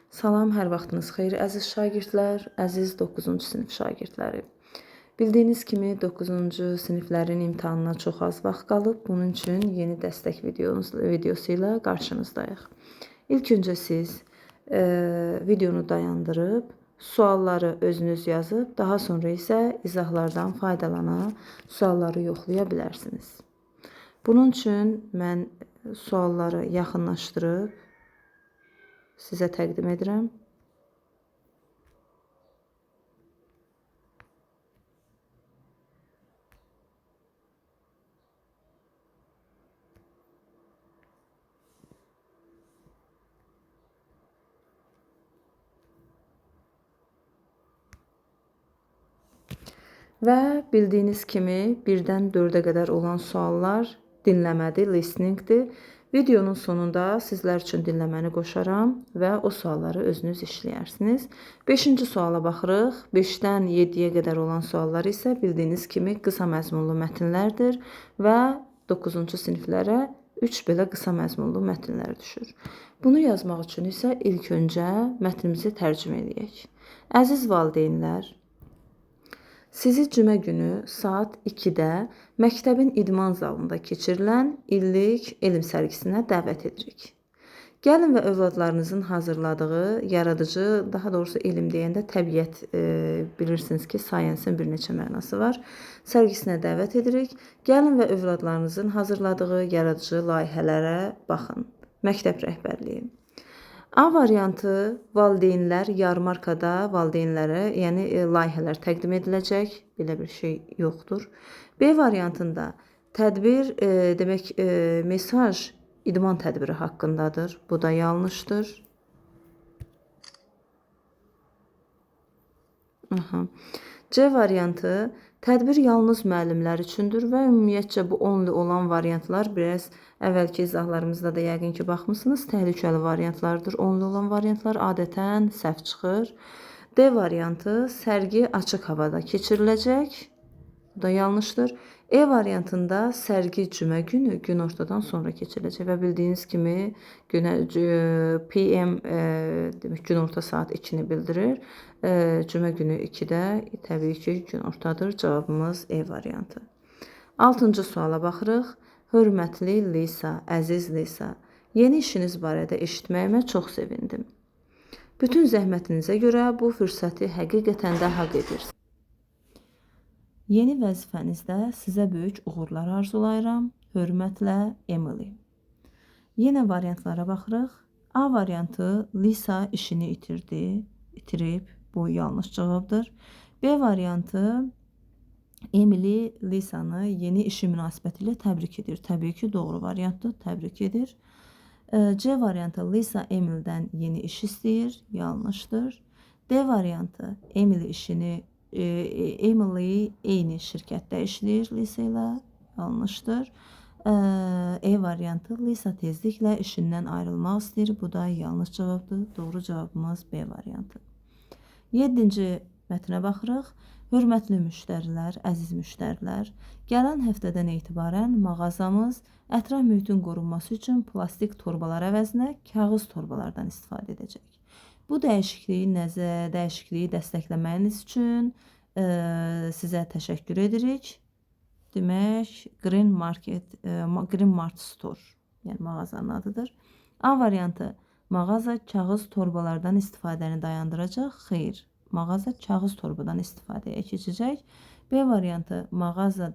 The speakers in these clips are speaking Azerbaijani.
Salam, hər vaxtınız xeyir əziz şagirdlər, əziz 9-cu sinif şagirdləri. Bildiyiniz kimi 9-cu siniflərin imtahanına çox az vaxt qalıb. Bunun üçün yeni dəstək videosu ilə qarşınızdayıq. İlk öncə siz videonu dayandırıb, sualları özünüz yazıb, daha sonra isə izahlardan faydalana sualları yoxlaya bilərsiniz. Bunun üçün mən sualları yaxınlaşdırıb sizə təqdim edirəm. Və bildiyiniz kimi 1-dən 4-ə qədər olan suallar dinləmədir, listeningdir. Videonun sonunda sizlər üçün dinləməni qoşaram və o sualları özünüz işləyərsiniz. 5-ci suala baxırıq. 5-dən 7-yə qədər olan suallar isə bildiyiniz kimi qısa məzmunlu mətnlərdir və 9-cu siniflərə 3 belə qısa məzmunlu mətnlər düşür. Bunu yazmaq üçün isə ilk öncə mətnimizi tərcümə edək. Əziz valideynlər, sizi cümə günü saat 2-də məktəbin idman zalında keçirilən illik elm sərgisinə dəvət edirik. Gəlin və övladlarınızın hazırladığı yaradıcı, daha doğrusu elm deyəndə təbiət, bilirsiniz ki, science-ın bir neçə mənası var. Sərgisinə dəvət edirik. Gəlin və övladlarınızın hazırladığı yaradıcı layihələrə baxın. Məktəb rəhbərliyi. A variantı valideynlər yarmarkada valideynlərə, yəni layihələr təqdim ediləcək. Belə bir şey yoxdur. B variantında tədbir, demək, mesaj idman tədbiri haqqındadır. Bu da yanlışdır. C variantı tədbir yalnız müəllimlər üçündür və ümumiyyətcə bu onlu olan variantlar biraz əvvəlki izahlarımızda da yəqin ki baxmısınız, təhlükəli variantlardır. Onlu olan variantlar adətən səhv çıxır. D variantı sərgi açıq havada keçiriləcək. Bu da yanlışdır. E variantında sərgi cümə günü günortadan sonra keçiriləcək və bildiyiniz kimi PM demək günorta saat 2-ni bildirir. Cümə günü 2-də təbii ki günortadır. Cavabımız E variantı. 6-cı suala baxırıq. Hörmətli Lisa, əziz Lisa, yeni işiniz barədə eşitməyimə çox sevindim. Bütün zəhmətinizə görə bu fürsəti həqiqətən də haqq edirsiniz. Yeni vəzifənizdə sizə böyük uğurlar arzulayıram. Hörmətlə Emily. Yenə variantlara baxırıq. A variantı Lisa işini itirib. Bu yanlış cavabdır. B variantı Emily Lisa'nı yeni işi münasibəti ilə təbrik edir. Təbii ki doğru variantdır. Təbrik edir. C variantı Lisa Emily'dən yeni iş istəyir. Yanlışdır. D variantı Emily eyni şirkətdə işləyir Lisa ilə. Yanlışdır. E variantı Lisa tezliklə işindən ayrılmaq istəyir. Bu da yanlış cavabdır. Doğru cavabımız B variantı. 7-ci mətnə baxırıq. Hörmətli müştərilər, əziz müştərilər, gələn həftədən etibarən mağazamız ətraf mühitin qorunması üçün plastik torbalar əvəzinə kağız torbalardan istifadə edəcək. Bu dəyişikliyi dəstəkləməyiniz üçün sizə təşəkkür edirik. Demək, Green Mart Store, yəni mağazanın adıdır. A variantı, mağaza kağız torbalardan istifadəni dayandıracaq. Xeyr, mağaza kağız torbadan istifadəyə keçəcək. B variantı, mağaza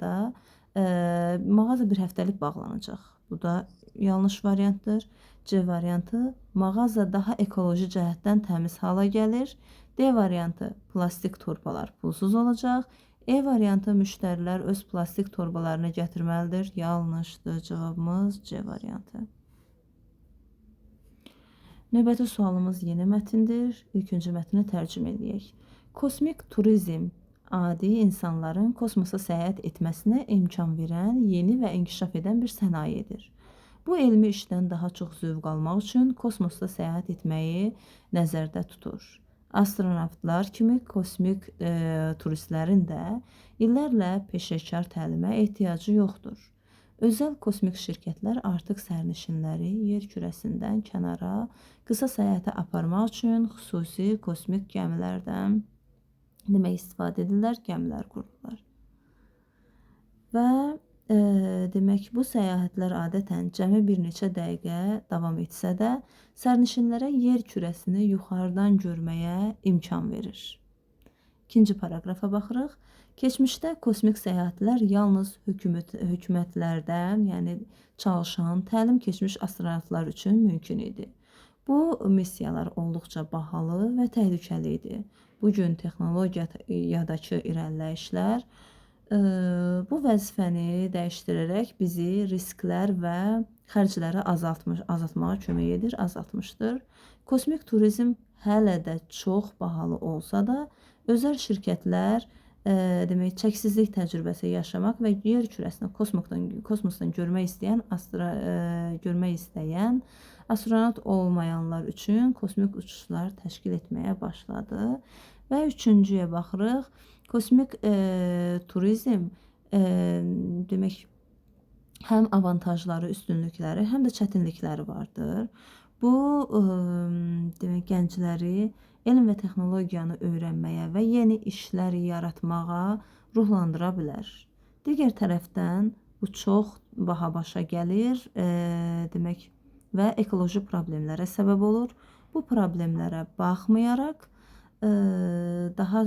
bir həftəlik bağlanacaq. Bu da yanlış variantdır. C variantı, mağaza daha ekoloji cəhətdən təmiz hala gəlir. D variantı, plastik torbalar pulsuz olacaq. E variantı, müştərilər öz plastik torbalarını gətirməlidir. Yanlışdır. Cavabımız C variantı. Növbəti sualımız yeni mətindir. İlk mətni tərcümə edək. Kosmik turizm adi insanların kosmosa səyahət etməsinə imkan verən yeni və inkişaf edən bir sənayedir. Bu elmi işdən daha çox zövq almaq üçün kosmosda səyahət etməyi nəzərdə tutur. Astronavtlar kimi kosmik turistlərin də illərlə peşəkar təlimə ehtiyacı yoxdur. Özəl kosmik şirkətlər artıq sərnişinləri yer kürəsindən kənara qısa səyahətə aparmaq üçün xüsusi kosmik gəmilərdən istifadə edirlər, gəmilər qururlar. Və demək, bu səyahətlər adətən cəmi bir neçə dəqiqə davam etsə də, sərnişinlərə yer kürəsini yuxarıdan görməyə imkan verir. İkinci paragrafa baxırıq. Keçmişdə kosmik səyahətlər yalnız hökumətlərdə, yəni çalışan, təlim keçmiş astronavtlar üçün mümkün idi. Bu missiyalar olduqca bahalı və təhlükəli idi. Bugün texnologiyadakı irəliləyişlər bu vəzifəni dəyişdirərək bizi risklər və xərcləri azaltmağa kömək edir, azaltmışdır. Kosmik turizm hələ də çox bahalı olsa da, özəl şirkətlər demək, çəksizlik təcrübəsi yaşamaq və yer kürəsini kosmosdan görmək istəyən astronavt olmayanlar üçün kosmik uçuşlar təşkil etməyə başladı. Və üçüncüyə baxırıq. Kosmik turizm demək, həm avantajları, üstünlükləri, həm də çətinlikləri vardır. Bu demək, gəncləri elm və texnologiyanı öyrənməyə və yeni işlər yaratmağa ruhlandıra bilər. Digər tərəfdən bu çox baha başa gəlir, demək, və ekoloji problemlərə səbəb olur. Bu problemlərə baxmayaraq daha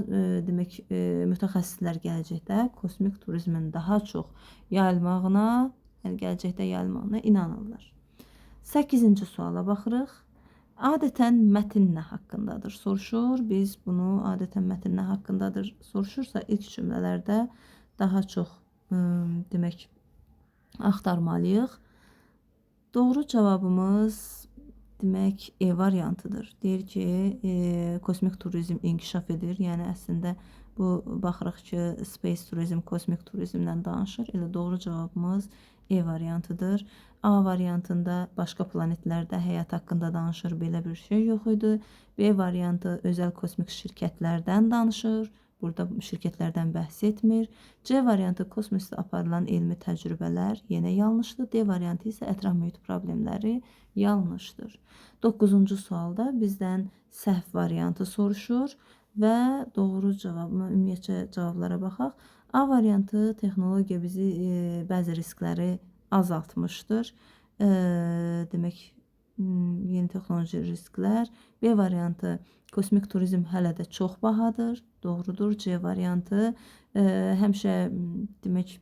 demək, mütəxəssislər gələcəkdə kosmik turizmin daha çox yayılmağına, yəni gələcəkdə yayılmağına inanırlar. 8-ci suala baxırıq. Adətən mətn nə haqqındadır soruşur. Biz bunu adətən mətn nə haqqındadır soruşursa ilk cümlələrdə daha çox demək, axtarmalıyıq. Doğru cavabımız demək, E variantıdır. Deyir ki, kosmik turizm inkişaf edir. Yəni əslində bu baxırıq ki, space turizm kosmik turizmdən danışır. Elə doğru cavabımız E variantıdır. A variantında başqa planetlərdə həyat haqqında danışır, belə bir şey yox idi. B variantı özəl kosmik şirkətlərdən danışır. Burada şirkətlərdən bəhs etmir. C variantı kosmosda aparılan elmi təcrübələr yenə yanlışdır. D variantı isə ətraf mühit problemləri yanlışdır. 9-cu sualda bizdən səhv variantı soruşur və doğru cavabı, ümumiyyətcə cavablara baxaq. A variantı texnologiya bizi bəzi riskləri azaltmışdır. Demək, yeni texnoloji risklər. B variantı kosmik turizm hələ də çox bahadır. Doğrudur. C variantı həmişə demək,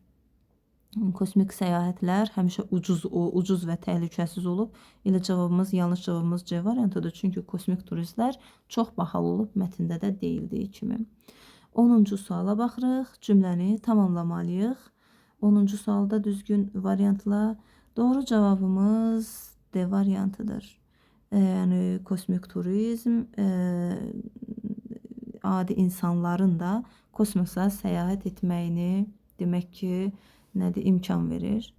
kosmik səyahətlər həmişə ucuz və təhlükəsiz olub. Elə cavabımız, yanlış cavabımız C variantıdır. Çünki kosmik turistlər çox bahalı olub, mətndə də deyildiyi kimi. 10-cu suala baxırıq. Cümləni tamamlamalıyıq. 10-cu sualda düzgün variantla doğru cavabımız D variantıdır. Yəni kosmik turizm adi insanların da kosmosa səyahət etməyini demək ki, nədir, imkan verir.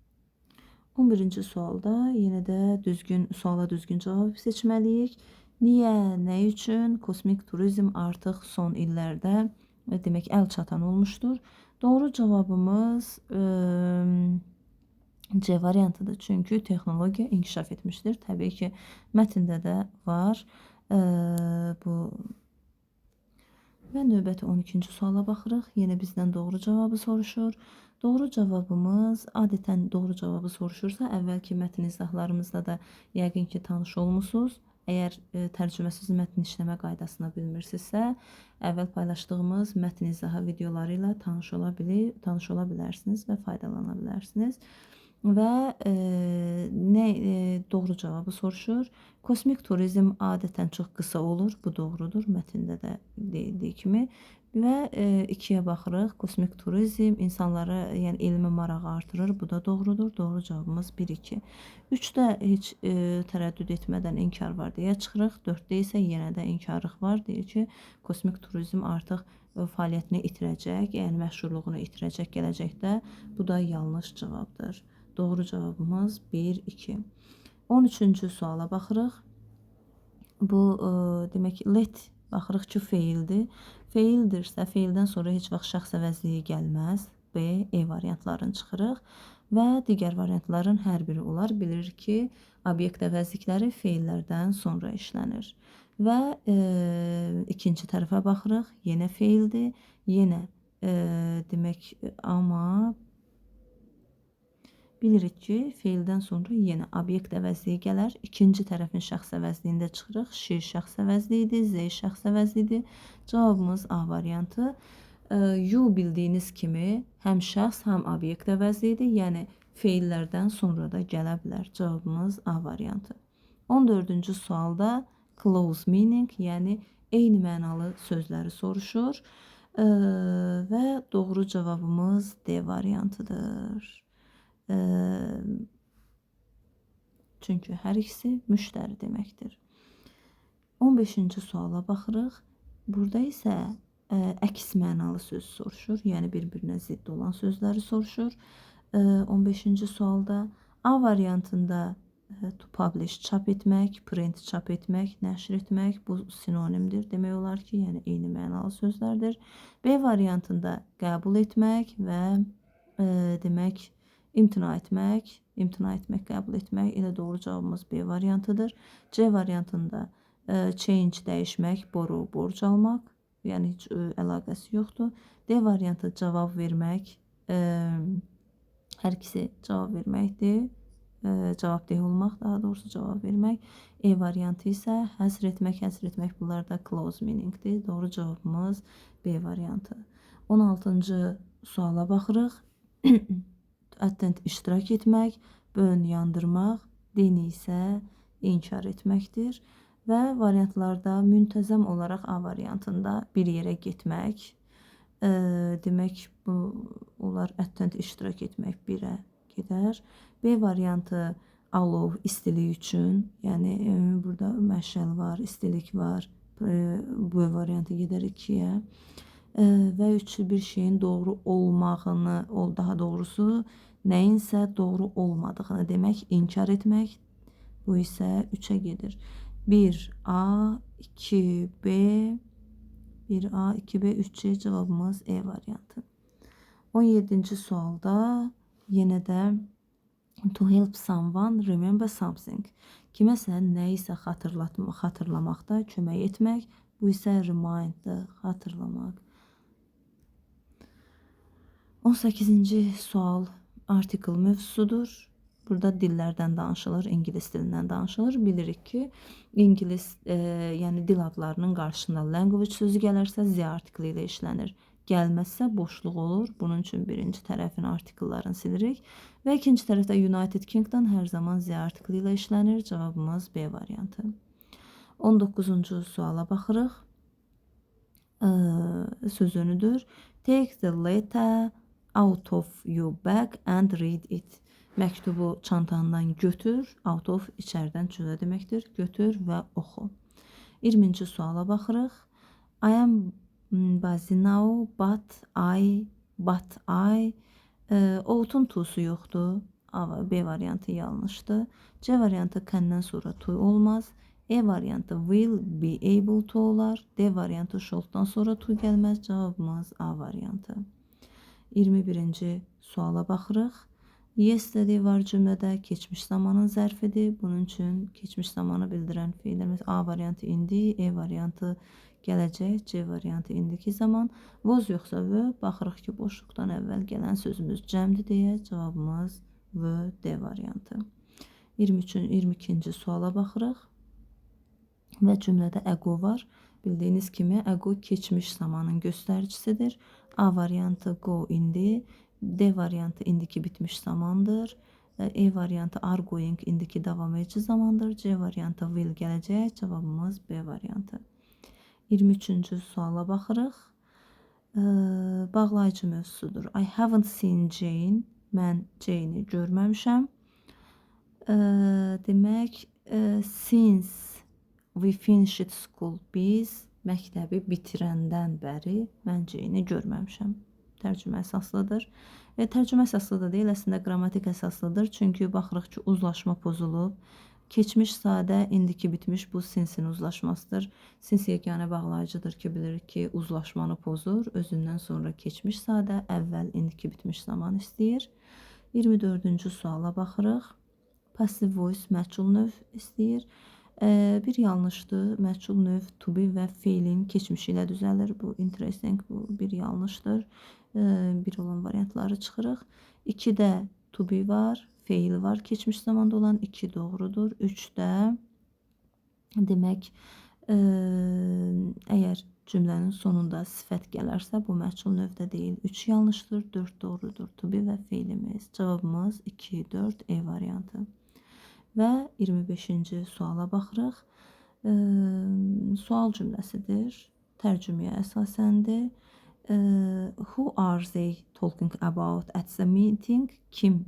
11-ci sualda yenə də suala düzgün cavab seçməliyik. Niyə, nə üçün kosmik turizm artıq son illərdə demək əl çatan olmuşdur? Doğru cavabımız C variantıdır. Çünki texnologiya inkişaf etmişdir. Təbii ki, mətndə də var bu. Və növbəti 12-ci suala baxırıq. Yenə bizdən doğru cavabı soruşur. Doğru cavabımız, adətən doğru cavabı soruşursa, əvvəlki mətn izahlarımızda da yəqin ki, tanış olmusunuz. Əgər tərcüməsiz mətn işləmə qaydasını bilmirsinizsə, əvvəl paylaşdığımız mətn izahı videoları ilə tanış ola bilərsiniz və faydalana bilərsiniz. Və doğru cavabı soruşur. Kosmik turizm adətən çox qısa olur. Bu doğrudur. Mətndə də deyildiyi kimi. Və 2-yə baxırıq. Kosmik turizm insanlara, yəni elmi marağı artırır. Bu da doğrudur. Doğru cavabımız 1-2. 3-də heç tərəddüd etmədən inkar var deyə çıxırıq. 4-də isə yenə də inkarlıq var. Deyir ki, kosmik turizm artıq fəaliyyətini itirəcək, yəni məşhurluğunu itirəcək gələcəkdə. Bu da yanlış cavabdır. Doğru cavabımız 1-2. 13-cü suala baxırıq. Bu demək, let baxırıq ki, feildir. Feildirsə, feildən sonra heç vaxt şəxs əvəzliyi gəlməz. B, E variantlarını çıxırıq. və digər variantların hər biri olar. Bilir ki, obyekt əvəzlikləri feillərdən sonra işlənir. Və ikinci tərəfə baxırıq. Yenə feildir. Yenə demək, amma bilirik ki, feildən sonra yenə obyekt əvəzliyi gələr. İkinci tərəfin şəxs əvəzliyində çıxırıq. She şəxs əvəzliyidir, they şəxs əvəzliyidir. Cavabımız A variantı. You bildiyiniz kimi həm şəxs, həm obyekt əvəzliyidir. Yəni feillərdən sonra da gələ bilər. Cavabımız A variantı. 14-cü sualda close meaning, yəni eyni mənalı sözləri soruşur və doğru cavabımız D variantıdır. Çünki hər ikisi müştəri deməkdir. 15-ci suala baxırıq. Burada isə əks mənalı söz soruşur, yəni bir-birinə zidd olan sözləri soruşur. 15-ci sualda A variantında to publish çap etmək, print çap etmək, nəşr etmək bu sinonimdir. Demək olar ki, yəni eyni mənalı sözlərdir. B variantında qəbul etmək və demək imtina etmək, qəbul etmək. Elə doğru cavabımız B variantıdır. C variantında change dəyişmək, borrow borc almaq, yəni heç əlaqəsi yoxdur. D variantı cavab vermək, hər ikisi cavab verməkdir. Cavabdeh olmaq, daha doğrusu cavab vermək. E variantı isə həsr etmək bunlar da close meaningdir. Doğru cavabımız B variantı. 16-cı suala baxırıq. Attend iştirak etmək, burn yandırmaq, deni isə inkar etməkdir. Və variantlarda müntəzəm olaraq A variantında bir yerə getmək, demək bu olar attend iştirak etmək birə gedər. B variantı alov istilik üçün, yəni burada məşəl var, istilik var. B variantı gedər 2-yə. Və üçü bir şeyin doğru olmağını, daha doğrusu nəyinsə doğru olmadığını demək, inkar etmək. Bu isə 3-ə gedir. 1A, 2B, 1A, 2B, 3C cavabımız E variantı. 17-ci sualda yenə də to help someone remember something. Kiməsə nəyisə xatırlamaqda kömək etmək. Bu isə reminddir, xatırlamaq. 18-ci sual article mövzusudur. Burada dillərdən danışılır, ingilis dilindən danışılır. Bilirik ki, ingilis, yəni dil adlarının qarşısında language sözü gələrsə, Z artikli ilə işlənir. Gəlməzsə boşluq olur. Bunun üçün birinci tərəfin artikellarını silirik. Və ikinci tərəfdə United Kingdom hər zaman Z artikli ilə işlənir. Cavabımız B variantı. 19-cu suala baxırıq. Sözünüdür. Take the letter out of your bag and read it. Məktubu çantandan götür, out of içərdən cüzə deməkdir. Götür və oxu. 20-ci suala baxırıq. I am busy now, but I outun tu'su yoxdur. B variantı yanlışdır. C variantı kəndən sonra tu olmaz. E variantı will be able to olar. D variantı should'dan sonra tu gəlməz. Cavabımız A variantı. 21-ci suala baxırıq. Yesterday var cümlədə keçmiş zamanın zərfidir. Bunun üçün keçmiş zamanı bildirən feillərimiz A variantı indi, E variantı gələcək, C variantı indiki zaman. Was yoxsa V, baxırıq ki, boşluqdan əvvəl gələn sözümüz cəmdir deyə cavabımız V, D variantı. 22-ci suala baxırıq. Və cümlədə ego var. Bildiyiniz kimi ego keçmiş zamanın göstəricisidir. A variantı go indi, D variantı indiki bitmiş zamandır. E variantı are going indiki davam edici zamandır. C variantı will gələcək. Cavabımız B variantı. 23-cü suala baxırıq. Bağlayıcı mövzusudur. I haven't seen Jane. Mən Jane'i görməmişəm. Demək, since we finished school, biz məktəbi bitirəndən bəri mən Jane'i görməmişəm. Tərcümə əsaslıdır. Tərcümə əsaslı da deyil, əslində qrammatik əsaslıdır. Çünki baxırıq ki, uzlaşma pozulub. Keçmiş sadə, indiki bitmiş bu sinsin uzlaşmasıdır. Sins yeganə bağlayıcıdır ki, bilirik ki, uzlaşmanı pozur. Özündən sonra keçmiş sadə, əvvəl indiki bitmiş zaman istəyir. 24-cü suala baxırıq. Passive voice məchul növ istəyir. Bir yanlışdır. Məchul növ to be və feilin keçmişi ilə düzəlir. Bu interesting, bu bir yanlışdır. Bir olan variantları çıxırıq. 2-də to be var, feil var, keçmiş zamanda olan 2 doğrudur. 3-də demək, əgər cümlənin sonunda sifət gələrsə, bu məchul növdə deyil. 3 yanlışdır, 4 doğrudur. To be və feilimiz. Cavabımız 2, 4, E variantı. Və 25-ci suala baxırıq. Sual cümləsidir. Tərcüməyə əsasəndir. Who are they talking about at the meeting? Kim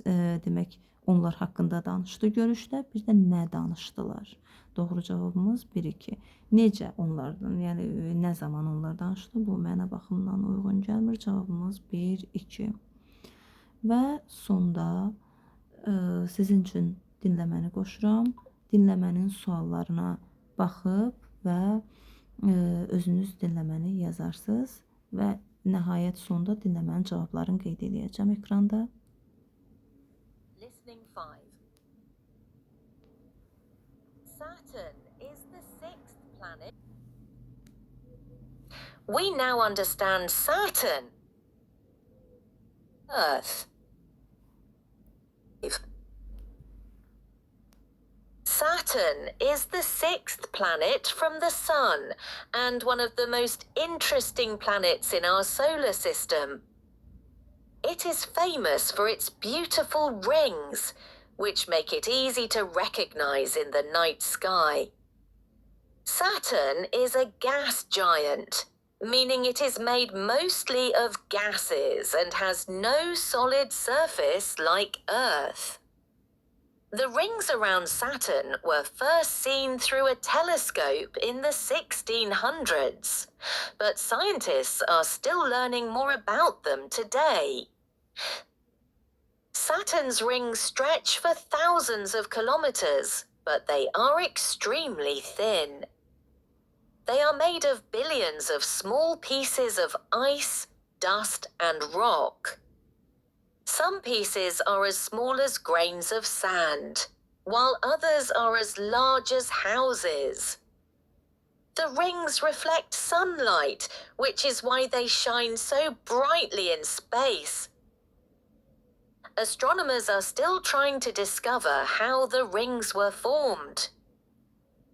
demək onlar haqqında danışdı görüşdə. Bir də nə danışdılar? Doğru cavabımız 1-2. Necə onlardan, yəni nə zaman onlar danışdı? Bu mənə baxımından uyğun gəlmir. Cavabımız 1-2. Və sonda sizin üçün dinləməni qoşuram. Dinləmənin suallarına baxıb və özünüz dinləməni yazarsınız və nəhayət sonda dinləmənin cavablarını qeyd edəcəm ekranda. Listening 5. Saturn is the 6th planet. We now understand Saturn. Earth. Saturn is the 6th planet from the Sun and one of the most interesting planets in our solar system. It is famous for its beautiful rings, which make it easy to recognize in the night sky. Saturn is a gas giant, meaning it is made mostly of gases and has no solid surface like Earth. The rings around Saturn were first seen through a telescope in the 1600s, but scientists are still learning more about them today. Saturn's rings stretch for thousands of kilometers, but they are extremely thin. They are made of billions of small pieces of ice, dust, and rock. Some pieces are as small as grains of sand, while others are as large as houses. The rings reflect sunlight, which is why they shine so brightly in space. Astronomers are still trying to discover how the rings were formed.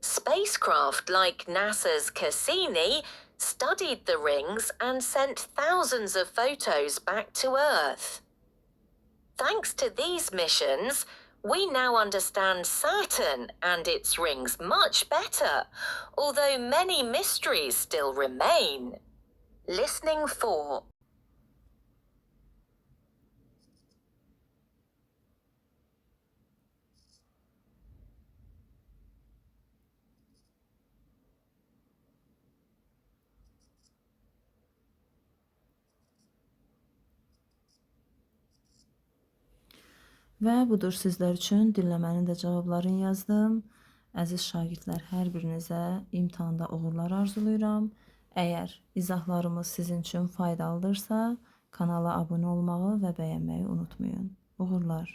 Spacecraft like NASA's Cassini studied the rings and sent thousands of photos back to Earth. Thanks to these missions, we now understand Saturn and its rings much better, although many mysteries still remain. Listening 4. Və budur sizlər üçün dinləmənin də cavablarını yazdım. Əziz şagirdlər, hər birinizə imtahanda uğurlar arzulayıram. Əgər izahlarımız sizin üçün faydalıdırsa, kanala abunə olmağı və bəyənməyi unutmayın. Uğurlar.